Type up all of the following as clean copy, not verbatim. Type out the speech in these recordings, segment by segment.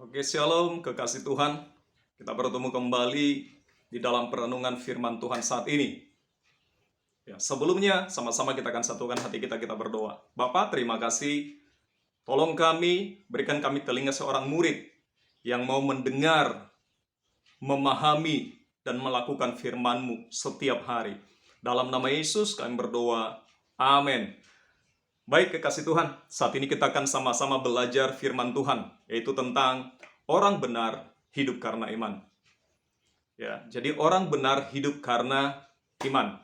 Oke, shalom, kekasih Tuhan. Kita bertemu kembali di dalam perenungan firman Tuhan saat ini. Ya, sebelumnya, sama-sama kita akan satukan hati kita berdoa. Bapa, terima kasih. Tolong kami, berikan kami telinga seorang murid yang mau mendengar, memahami, dan melakukan firman-Mu setiap hari. Dalam nama Yesus kami berdoa. Amin. Baik kekasih Tuhan, saat ini kita akan sama-sama belajar firman Tuhan, yaitu tentang orang benar hidup karena iman. Ya, jadi orang benar hidup karena iman.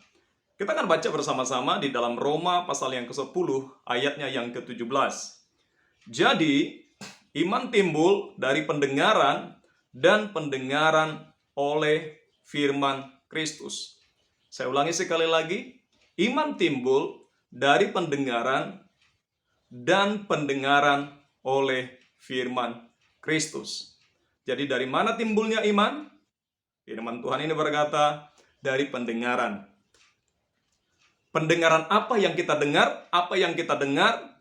Kita akan baca bersama-sama di dalam Roma pasal yang ke-10, ayatnya yang ke-17. Jadi, iman timbul dari pendengaran dan pendengaran oleh firman Kristus. Saya ulangi sekali lagi, iman timbul dari pendengaran dan pendengaran oleh firman Kristus. Jadi dari mana timbulnya iman? Firman Tuhan ini berkata, dari pendengaran. Pendengaran apa yang kita dengar? Apa yang kita dengar?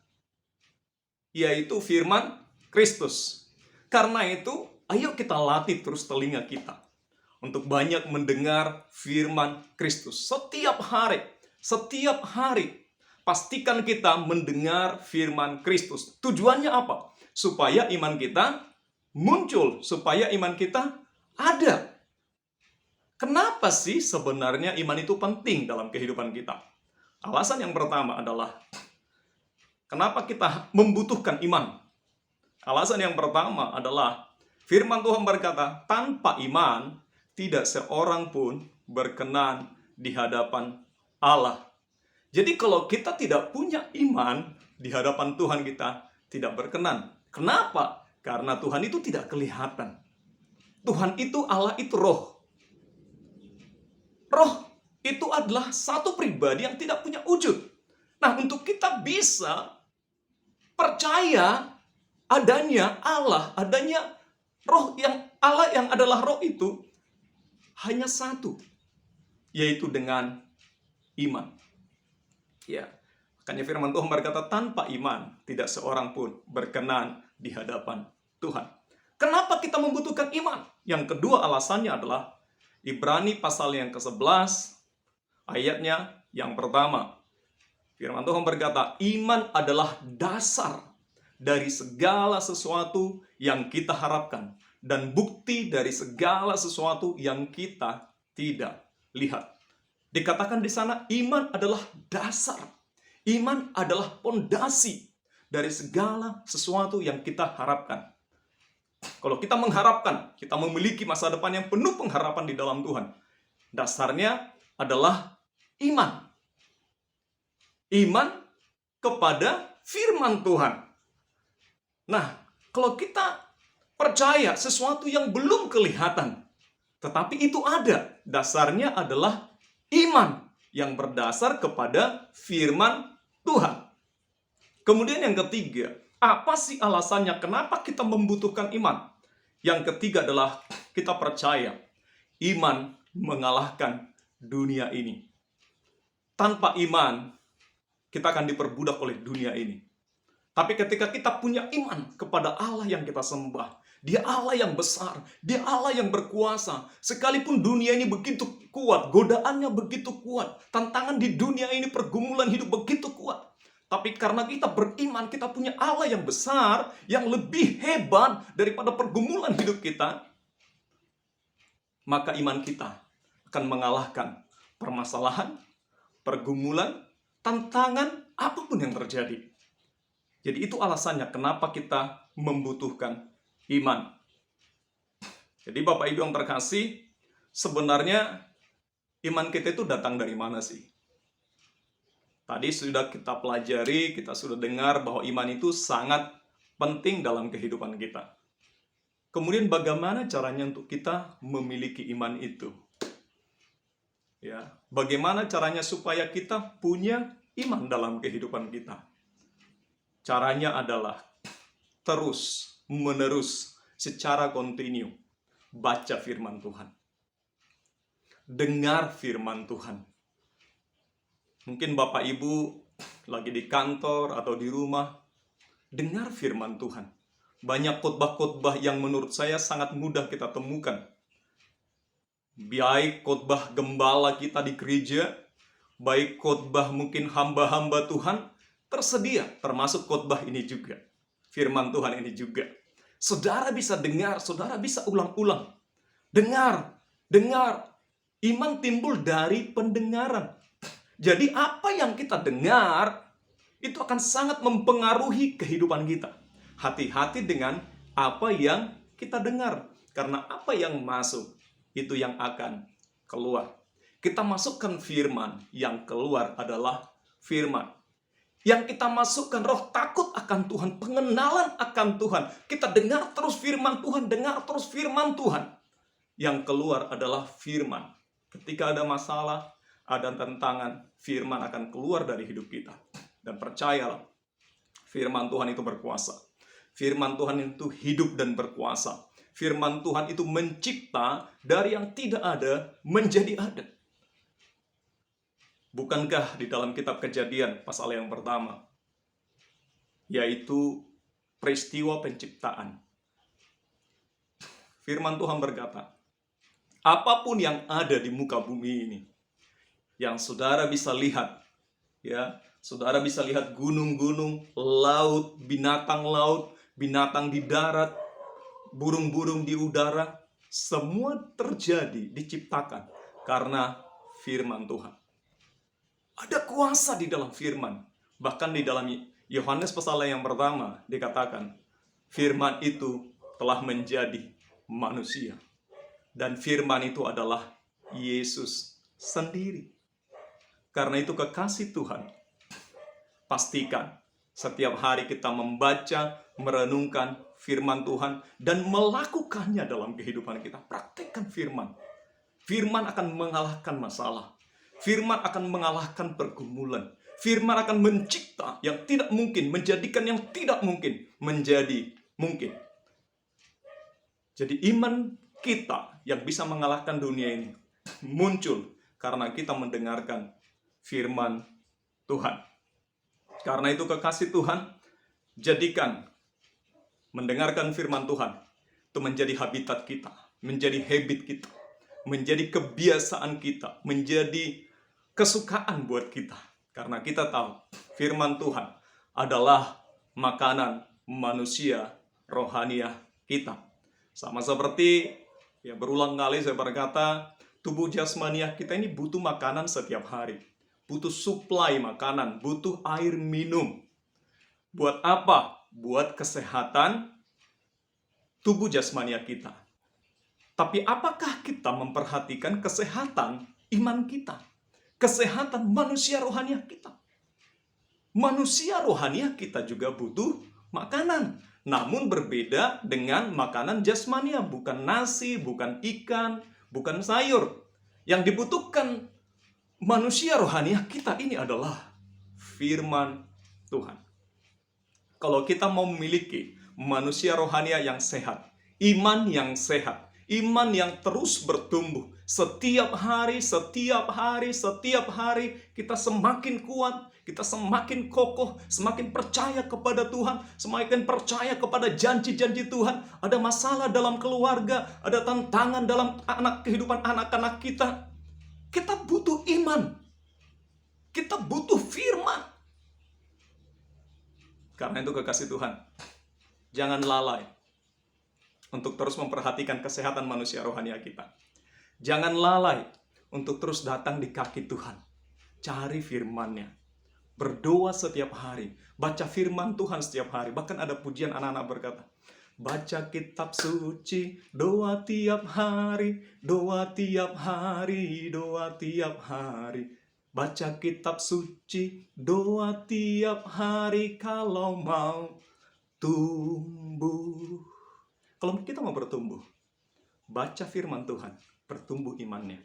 Yaitu firman Kristus. Karena itu, ayo kita latih terus telinga kita untuk banyak mendengar firman Kristus. Setiap hari, pastikan kita mendengar firman Kristus. Tujuannya apa? Supaya iman kita muncul, supaya iman kita ada. Kenapa sih sebenarnya iman itu penting dalam kehidupan kita? Alasan yang pertama adalah, kenapa kita membutuhkan iman? Alasan yang pertama adalah, firman Tuhan berkata, tanpa iman, tidak seorang pun berkenan di hadapan Allah. Jadi kalau kita tidak punya iman, di hadapan Tuhan kita tidak berkenan. Kenapa? Karena Tuhan itu tidak kelihatan. Tuhan itu, Allah itu roh. Roh itu adalah satu pribadi yang tidak punya wujud. Nah, untuk kita bisa percaya adanya Allah, adanya roh yang Allah yang adalah roh itu, hanya satu, yaitu dengan iman. Ya, makanya firman Tuhan berkata, tanpa iman tidak seorang pun berkenan di hadapan Tuhan. Kenapa kita membutuhkan iman? Yang kedua alasannya adalah Ibrani pasal yang ke-11 ayatnya yang pertama. Firman Tuhan berkata, iman adalah dasar dari segala sesuatu yang kita harapkan dan bukti dari segala sesuatu yang kita tidak lihat. Dikatakan di sana, iman adalah dasar. Iman adalah pondasi dari segala sesuatu yang kita harapkan. Kalau kita mengharapkan, kita memiliki masa depan yang penuh pengharapan di dalam Tuhan. Dasarnya adalah iman. Iman kepada firman Tuhan. Nah, kalau kita percaya sesuatu yang belum kelihatan, tetapi itu ada, dasarnya adalah iman yang berdasar kepada firman Tuhan. Kemudian yang ketiga, apa sih alasannya kenapa kita membutuhkan iman? Yang ketiga adalah kita percaya iman mengalahkan dunia ini. Tanpa iman, kita akan diperbudak oleh dunia ini. Tapi ketika kita punya iman kepada Allah yang kita sembah, Dia Allah yang besar, Dia Allah yang berkuasa. Sekalipun dunia ini begitu kuat, godaannya begitu kuat, tantangan di dunia ini, pergumulan hidup begitu kuat. Tapi karena kita beriman, kita punya Allah yang besar, yang lebih hebat daripada pergumulan hidup kita, maka iman kita akan mengalahkan permasalahan, pergumulan, tantangan, apapun yang terjadi. Jadi itu alasannya kenapa kita membutuhkan iman. Jadi Bapak Ibu yang terkasih, sebenarnya iman kita itu datang dari mana sih? Tadi sudah kita pelajari, kita sudah dengar bahwa iman itu sangat penting dalam kehidupan kita. Kemudian bagaimana caranya untuk kita memiliki iman itu? Ya, bagaimana caranya supaya kita punya iman dalam kehidupan kita? Caranya adalah terus-menerus secara kontinu baca firman Tuhan. Dengar firman Tuhan. Mungkin Bapak Ibu lagi di kantor atau di rumah, dengar firman Tuhan. Banyak khotbah-khotbah yang menurut saya sangat mudah kita temukan. Baik khotbah gembala kita di gereja, baik khotbah mungkin hamba-hamba Tuhan, tersedia termasuk khotbah ini juga. Firman Tuhan ini juga. Saudara bisa dengar, saudara bisa ulang-ulang. Dengar, dengar. Iman timbul dari pendengaran. Jadi apa yang kita dengar, itu akan sangat mempengaruhi kehidupan kita. Hati-hati dengan apa yang kita dengar. Karena apa yang masuk, itu yang akan keluar. Kita masukkan firman, yang keluar adalah firman. Yang kita masukkan roh takut akan Tuhan, pengenalan akan Tuhan. Kita dengar terus firman Tuhan, dengar terus firman Tuhan. Yang keluar adalah firman. Ketika ada masalah, ada tantangan, firman akan keluar dari hidup kita. Dan percayalah, firman Tuhan itu berkuasa. Firman Tuhan itu hidup dan berkuasa. Firman Tuhan itu mencipta dari yang tidak ada menjadi ada. Bukankah di dalam kitab Kejadian pasal yang pertama, yaitu peristiwa penciptaan, firman Tuhan berkata, apapun yang ada di muka bumi ini, yang saudara bisa lihat, ya, saudara bisa lihat gunung-gunung, laut, binatang di darat, burung-burung di udara, semua terjadi, diciptakan karena firman Tuhan. Ada kuasa di dalam firman. Bahkan di dalam Yohanes pasal yang pertama dikatakan, firman itu telah menjadi manusia. Dan firman itu adalah Yesus sendiri. Karena itu kekasih Tuhan, pastikan setiap hari kita membaca, merenungkan firman Tuhan, dan melakukannya dalam kehidupan kita. Praktekkan firman. Firman akan mengalahkan masalah. Firman akan mengalahkan pergumulan. Firman akan mencipta yang tidak mungkin, menjadikan yang tidak mungkin menjadi mungkin. Jadi iman kita yang bisa mengalahkan dunia ini muncul karena kita mendengarkan firman Tuhan. Karena itu kekasih Tuhan, jadikan mendengarkan firman Tuhan itu menjadi habitat kita, menjadi habit kita, menjadi kebiasaan kita, menjadi kesukaan buat kita. Karena kita tahu firman Tuhan adalah makanan manusia rohaniah kita. Sama seperti, ya berulang kali saya berkata, tubuh jasmaniah kita ini butuh makanan setiap hari. Butuh suplai makanan, butuh air minum. Buat apa? Buat kesehatan tubuh jasmaniah kita. Tapi apakah kita memperhatikan kesehatan iman kita? Kesehatan manusia rohaniah kita. Manusia rohaniah kita juga butuh makanan. Namun berbeda dengan makanan jasmania. Bukan nasi, bukan ikan, bukan sayur. Yang dibutuhkan manusia rohaniah kita ini adalah firman Tuhan. Kalau kita mau memiliki manusia rohaniah yang sehat, iman yang sehat, iman yang terus bertumbuh, setiap hari kita semakin kuat, kita semakin kokoh, semakin percaya kepada Tuhan, semakin percaya kepada janji-janji Tuhan. Ada masalah dalam keluarga, ada tantangan dalam kehidupan anak-anak kita. Kita butuh iman. Kita butuh firman. Karena itu kekasih Tuhan, jangan lalai untuk terus memperhatikan kesehatan manusia rohania kita. Jangan lalai untuk terus datang di kaki Tuhan. Cari firman-Nya. Berdoa setiap hari. Baca firman Tuhan setiap hari. Bahkan ada pujian anak-anak berkata, baca kitab suci, doa tiap hari, doa tiap hari, doa tiap hari. Baca kitab suci, doa tiap hari kalau mau tumbuh. Kalau kita mau bertumbuh, baca firman Tuhan, bertumbuh imannya.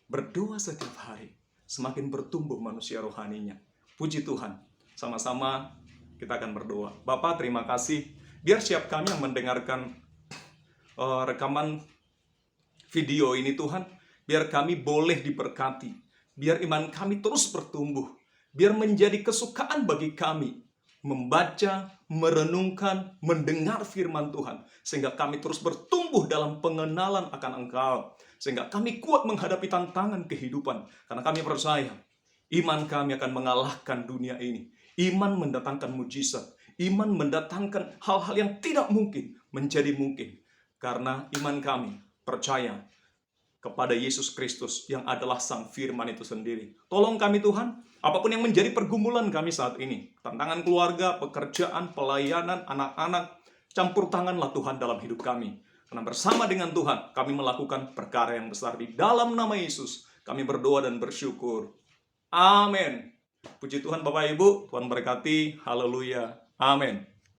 Berdoa setiap hari, semakin bertumbuh manusia rohaninya. Puji Tuhan, sama-sama kita akan berdoa. Bapak, terima kasih. Biar siap kami yang mendengarkan rekaman video ini Tuhan, biar kami boleh diberkati. Biar iman kami terus bertumbuh. Biar menjadi kesukaan bagi kami membaca, merenungkan, mendengar firman Tuhan, sehingga kami terus bertumbuh dalam pengenalan akan Engkau, sehingga kami kuat menghadapi tantangan kehidupan, karena kami percaya iman kami akan mengalahkan dunia ini. Iman mendatangkan mujizat, iman mendatangkan hal-hal yang tidak mungkin menjadi mungkin, karena iman kami percaya kepada Yesus Kristus yang adalah Sang Firman itu sendiri. Tolong kami Tuhan, apapun yang menjadi pergumulan kami saat ini, tantangan keluarga, pekerjaan, pelayanan, anak-anak, campur tanganlah Tuhan dalam hidup kami. Karena bersama dengan Tuhan, kami melakukan perkara yang besar. Di dalam nama Yesus, kami berdoa dan bersyukur. Amin. Puji Tuhan Bapak Ibu, Tuhan berkati. Haleluya. Amin.